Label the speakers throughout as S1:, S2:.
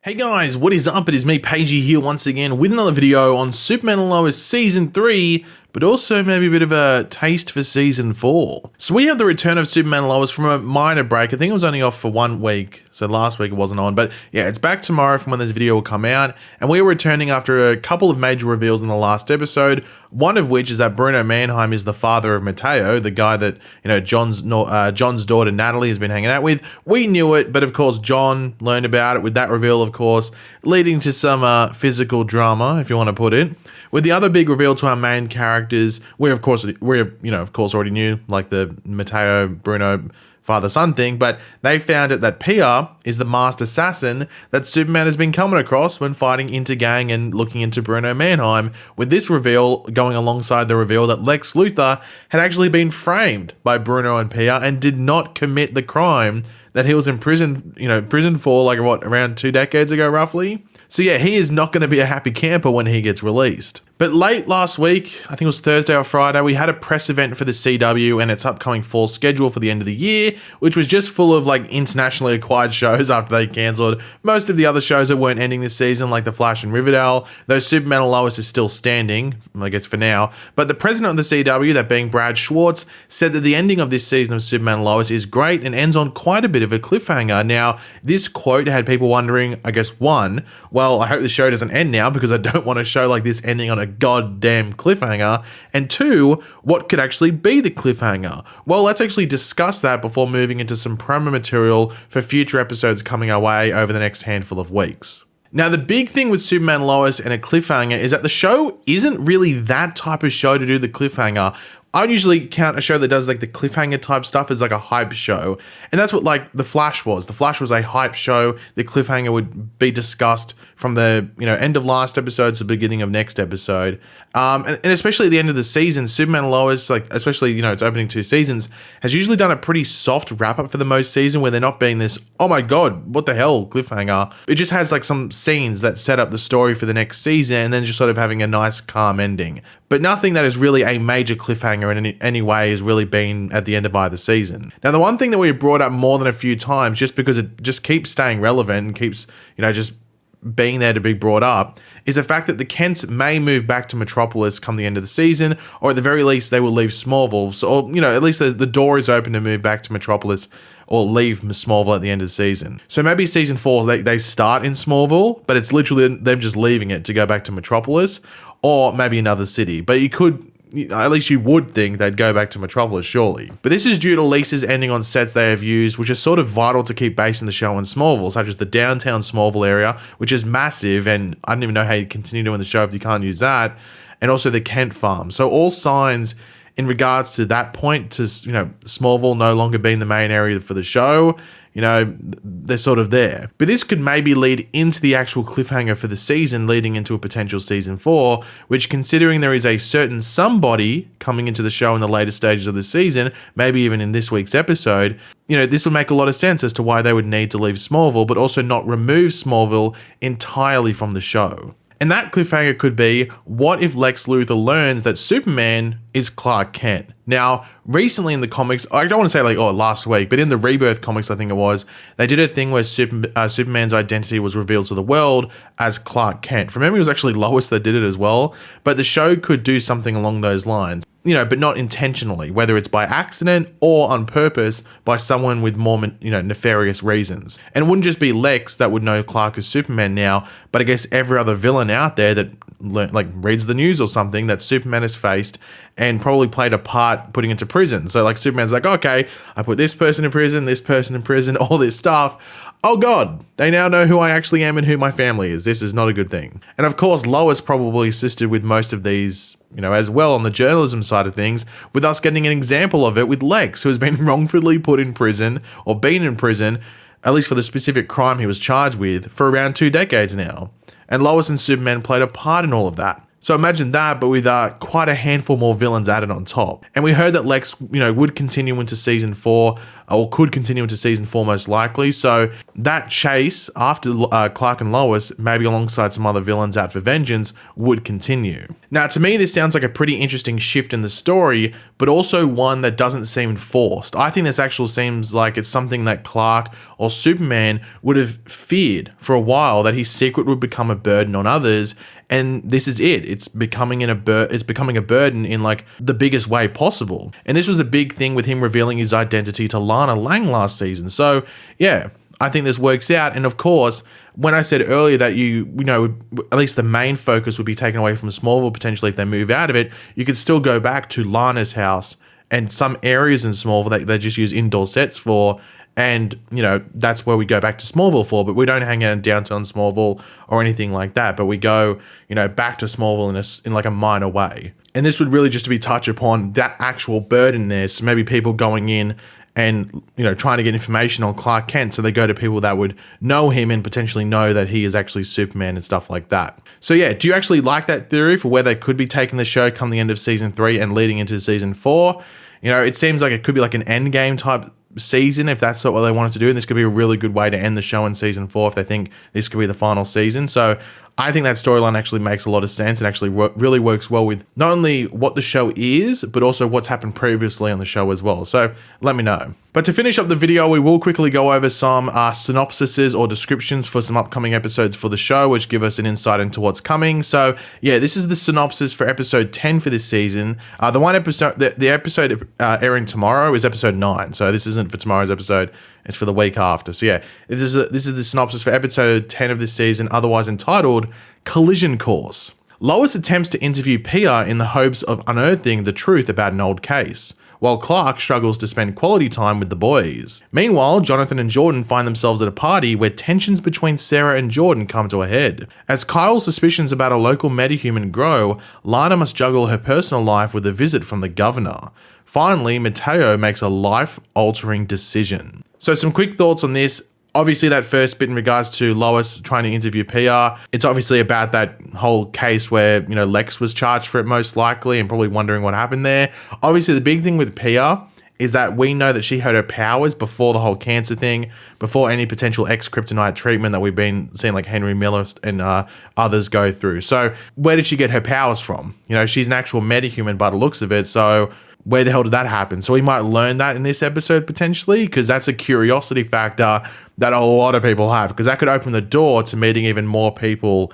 S1: Hey guys, what is up? It is me, Pagey, here once again with another video on Superman and Lois Season 3, but also maybe a bit of a taste for Season 4. So we have the return of Superman and Lois from a minor break. I think it was only off for 1 week, so last week it wasn't on, but yeah, it's back tomorrow from when this video will come out, and we're returning after a couple of major reveals in the last episode, one of which is that Bruno Mannheim is the father of Mateo, the guy that, you know, John's daughter Natalie has been hanging out with. We knew it, but of course John learned about it with that reveal, of course, leading to some physical drama, if you want to put it. With the other big reveal to our main characters, we of course already knew, like the Mateo, Bruno, father-son thing, but they found out that Pia is the masked assassin that Superman has been coming across when fighting Intergang and looking into Bruno Mannheim, with this reveal going alongside the reveal that Lex Luthor had actually been framed by Bruno and Pia and did not commit the crime that he was in prison for, like, what, around 2 decades ago, roughly? So yeah, he is not going to be a happy camper when he gets released. But late last week, I think it was Thursday or Friday, we had a press event for the CW and its upcoming fall schedule for the end of the year, which was just full of like internationally acquired shows after they cancelled most of the other shows that weren't ending this season, like The Flash and Riverdale, though Superman and Lois is still standing, I guess for now. But the president of the CW, that being Brad Schwartz, said that the ending of this season of Superman and Lois is great and ends on quite a bit of a cliffhanger. Now, this quote had people wondering, I guess, one, well, I hope the show doesn't end now because I don't want a show like this ending on a goddamn cliffhanger, and 2, what could actually be the cliffhanger? Well, let's actually discuss that before moving into some promo material for future episodes coming our way over the next handful of weeks. Now, the big thing with Superman and Lois and a cliffhanger is that the show isn't really that type of show to do the cliffhanger. I'd usually count a show that does like the cliffhanger type stuff as like a hype show. And that's what like The Flash was. The Flash was a hype show. The cliffhanger would be discussed from the, end of last episode to the beginning of next episode. And especially at the end of the season, Superman and Lois, like especially, its opening 2 seasons, has usually done a pretty soft wrap up for the most season where they're not being this, oh my God, what the hell, cliffhanger. It just has like some scenes that set up the story for the next season and then just sort of having a nice calm ending. But nothing that is really a major cliffhanger in any way has really been at the end of either season. Now, the one thing that we brought up more than a few times, just because it just keeps staying relevant and keeps, just being there to be brought up, is the fact that the Kents may move back to Metropolis come the end of the season, or at the very least they will leave Smallville. So, at least the door is open to move back to Metropolis or leave Smallville at the end of the season. So maybe season 4, they start in Smallville, but it's literally them just leaving it to go back to Metropolis, or maybe another city. But at least you would think they'd go back to Metropolis, surely. But this is due to leases ending on sets they have used, which is sort of vital to keep basing the show in Smallville, such as the downtown Smallville area, which is massive, and I don't even know how you continue doing the show if you can't use that, and also the Kent farm. So all signs in regards to that point, to Smallville no longer being the main area for the show, they're sort of there. But this could maybe lead into the actual cliffhanger for the season, leading into a potential season 4, which, considering there is a certain somebody coming into the show in the later stages of the season, maybe even in this week's episode, this would make a lot of sense as to why they would need to leave Smallville, but also not remove Smallville entirely from the show. And that cliffhanger could be, what if Lex Luthor learns that Superman is Clark Kent? Now, recently in the comics, I don't want to say last week, but in the Rebirth comics, I think it was, they did a thing where Superman's identity was revealed to the world as Clark Kent. From memory, it was actually Lois that did it as well, but the show could do something along those lines. But not intentionally, whether it's by accident or on purpose by someone with more, nefarious reasons. And it wouldn't just be Lex that would know Clark as Superman now, but I guess every other villain out there that reads the news or something that Superman has faced and probably played a part putting into prison. So like Superman's like, okay, I put this person in prison, all this stuff. Oh God, they now know who I actually am and who my family is. This is not a good thing. And of course, Lois probably assisted with most of these, as well on the journalism side of things, with us getting an example of it with Lex, who has been wrongfully put in prison, or been in prison, at least for the specific crime he was charged with, for around 2 decades now. And Lois and Superman played a part in all of that. So imagine that, but with quite a handful more villains added on top. And we heard that Lex, would continue into season 4 or could continue into season 4 most likely. So that chase after Clark and Lois, maybe alongside some other villains out for vengeance, would continue. Now, to me, this sounds like a pretty interesting shift in the story, but also one that doesn't seem forced. I think this actually seems like it's something that Clark or Superman would have feared for a while, that his secret would become a burden on others. And this is it. It's becoming a burden in like the biggest way possible. And this was a big thing with him revealing his identity to Lana Lang last season. So yeah, I think this works out. And of course, when I said earlier that you know, at least the main focus would be taken away from Smallville potentially if they move out of it, you could still go back to Lana's house and some areas in Smallville that they just use indoor sets for. And, you know, that's where we go back to Smallville for, but we don't hang out in downtown Smallville or anything like that. But we go, you know, back to Smallville in like a minor way. And this would really just to be touch upon that actual burden there. So maybe people going in and, you know, trying to get information on Clark Kent. So they go to people that would know him and potentially know that he is actually Superman and stuff like that. So yeah, do you actually like that theory for where they could be taking the show come the end of season 3 and leading into season 4? You know, it seems like it could be like an endgame type season if that's what they wanted to do, and this could be a really good way to end the show in season 4 if they think this could be the final season. So I think that storyline actually makes a lot of sense and actually really works well with not only what the show is, but also what's happened previously on the show as well. So let me know. But to finish up the video, we will quickly go over some synopsises or descriptions for some upcoming episodes for the show, which give us an insight into what's coming. So yeah, this is the synopsis for episode 10 for this season. The episode airing tomorrow is episode 9. So this isn't for tomorrow's episode. It's for the week after. So yeah, this is the synopsis for episode 10 of this season, otherwise entitled Collision Course. Lois attempts to interview Pia in the hopes of unearthing the truth about an old case, while Clark struggles to spend quality time with the boys. Meanwhile, Jonathan and Jordan find themselves at a party where tensions between Sarah and Jordan come to a head. As Kyle's suspicions about a local metahuman grow, Lana must juggle her personal life with a visit from the governor. Finally, Mateo makes a life-altering decision. So some quick thoughts on this. Obviously, that first bit in regards to Lois trying to interview PR, it's obviously about that whole case where, you know, Lex was charged for it most likely and probably wondering what happened there. Obviously, the big thing with PR is that we know that she had her powers before the whole cancer thing, before any potential ex-kryptonite treatment that we've been seeing like Henry Miller and others go through. So where did she get her powers from? You know, she's an actual metahuman by the looks of it, so where the hell did that happen? So we might learn that in this episode potentially, because that's a curiosity factor that a lot of people have, because that could open the door to meeting even more people,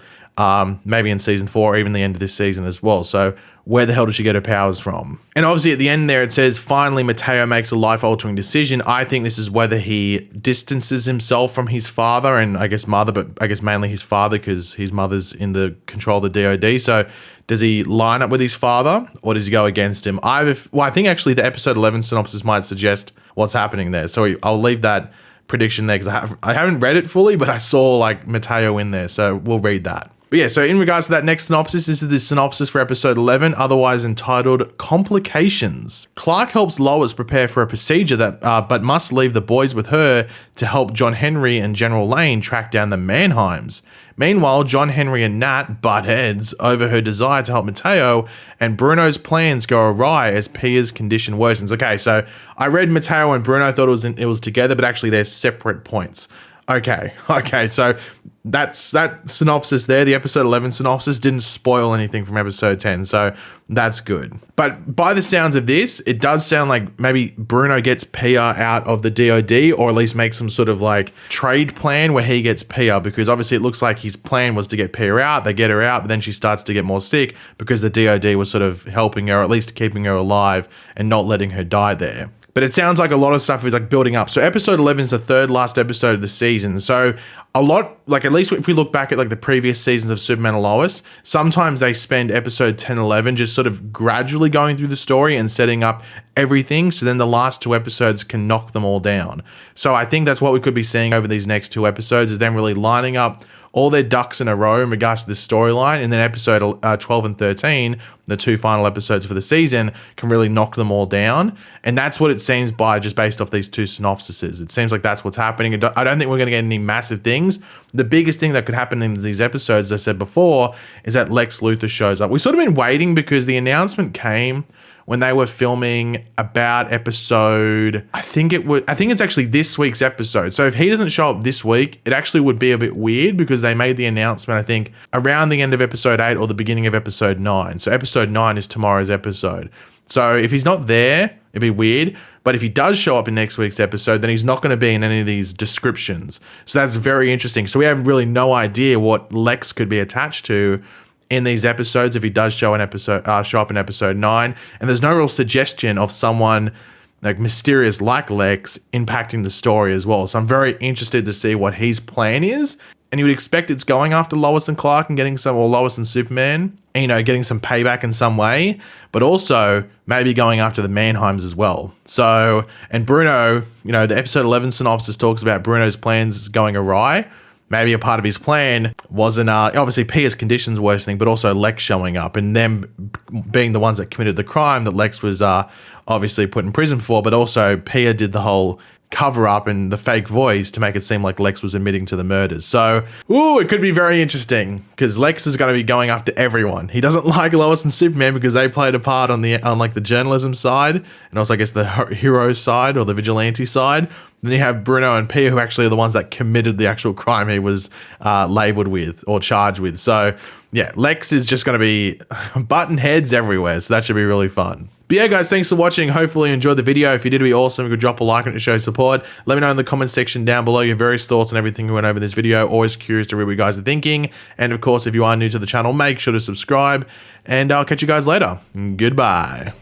S1: maybe in season 4 or even the end of this season as well. So where the hell did she get her powers from? And obviously at the end there it says, finally Mateo makes a life-altering decision. I think this is whether he distances himself from his father and I guess mother, but I guess mainly his father because his mother's in the control of the DOD. So does he line up with his father or does he go against him? I think actually the episode 11 synopsis might suggest what's happening there. So I'll leave that prediction there because I haven't read it fully, but I saw like Mateo in there. So we'll read that. But yeah, so in regards to that next synopsis, this is the synopsis for episode 11, otherwise entitled Complications. Clark helps Lois prepare for a procedure that but must leave the boys with her to help John Henry and General Lane track down the Mannheims. Meanwhile, John Henry and Nat butt heads over her desire to help Mateo, and Bruno's plans go awry as Pia's condition worsens. Okay, so I read Mateo and Bruno, I thought it was together, but actually they're separate points. Okay, so that's that synopsis there. The episode 11 synopsis didn't spoil anything from episode 10, so that's good. But by the sounds of this, it does sound like maybe Bruno gets Pia out of the DOD, or at least makes some sort of like trade plan where he gets Pia, because obviously it looks like his plan was to get Pia out, they get her out, but then she starts to get more sick because the DOD was sort of helping her, or at least keeping her alive and not letting her die there. But it sounds like a lot of stuff is like building up. So episode 11 is the third last episode of the season. So a lot, like at least if we look back at like the previous seasons of Superman and Lois, sometimes they spend episode 10, 11 just sort of gradually going through the story and setting up everything. So then the last 2 episodes can knock them all down. So I think that's what we could be seeing over these next 2 episodes, is them really lining up all their ducks in a row in regards to this storyline, and then episode 12 and 13, the 2 final episodes for the season, can really knock them all down. And that's what it seems by just based off these 2 synopsises. It seems like that's what's happening. I don't think we're going to get any massive things. The biggest thing that could happen in these episodes, as I said before, is that Lex Luthor shows up. We've sort of been waiting because the announcement came when they were filming about episode, I think it's actually this week's episode. So if he doesn't show up this week, it actually would be a bit weird because they made the announcement, I think, around the end of episode 8 or the beginning of episode 9. So episode 9 is tomorrow's episode. So if he's not there, it'd be weird. But if he does show up in next week's episode, then he's not going to be in any of these descriptions. So that's very interesting. So we have really no idea what Lex could be attached to in these episodes if he does show up in episode 9. And there's no real suggestion of someone like mysterious like Lex impacting the story as well. So I'm very interested to see what his plan is. And you would expect it's going after Lois and Clark and getting some, or Lois and Superman, and, you know, getting some payback in some way, but also maybe going after the Mannheims as well. So, and Bruno, you know, the episode 11 synopsis talks about Bruno's plans going awry. Maybe a part of his plan wasn't, obviously Pia's conditions worsening, but also Lex showing up and them being the ones that committed the crime that Lex was obviously put in prison for, but also Pia did the whole cover up and the fake voice to make it seem like Lex was admitting to the murders. So, it could be very interesting because Lex is going to be going after everyone. He doesn't like Lois and Superman because they played a part on like the journalism side and also I guess the hero side or the vigilante side. Then you have Bruno and Pia who actually are the ones that committed the actual crime he was labeled with or charged with. So yeah, Lex is just going to be button heads everywhere. So that should be really fun. But yeah, guys, thanks for watching. Hopefully you enjoyed the video. If you did, it'd be awesome. You could drop a like on it to show support. Let me know in the comment section down below your various thoughts on everything we went over in this video. Always curious to read what you guys are thinking. And of course, if you are new to the channel, make sure to subscribe. And I'll catch you guys later. Goodbye.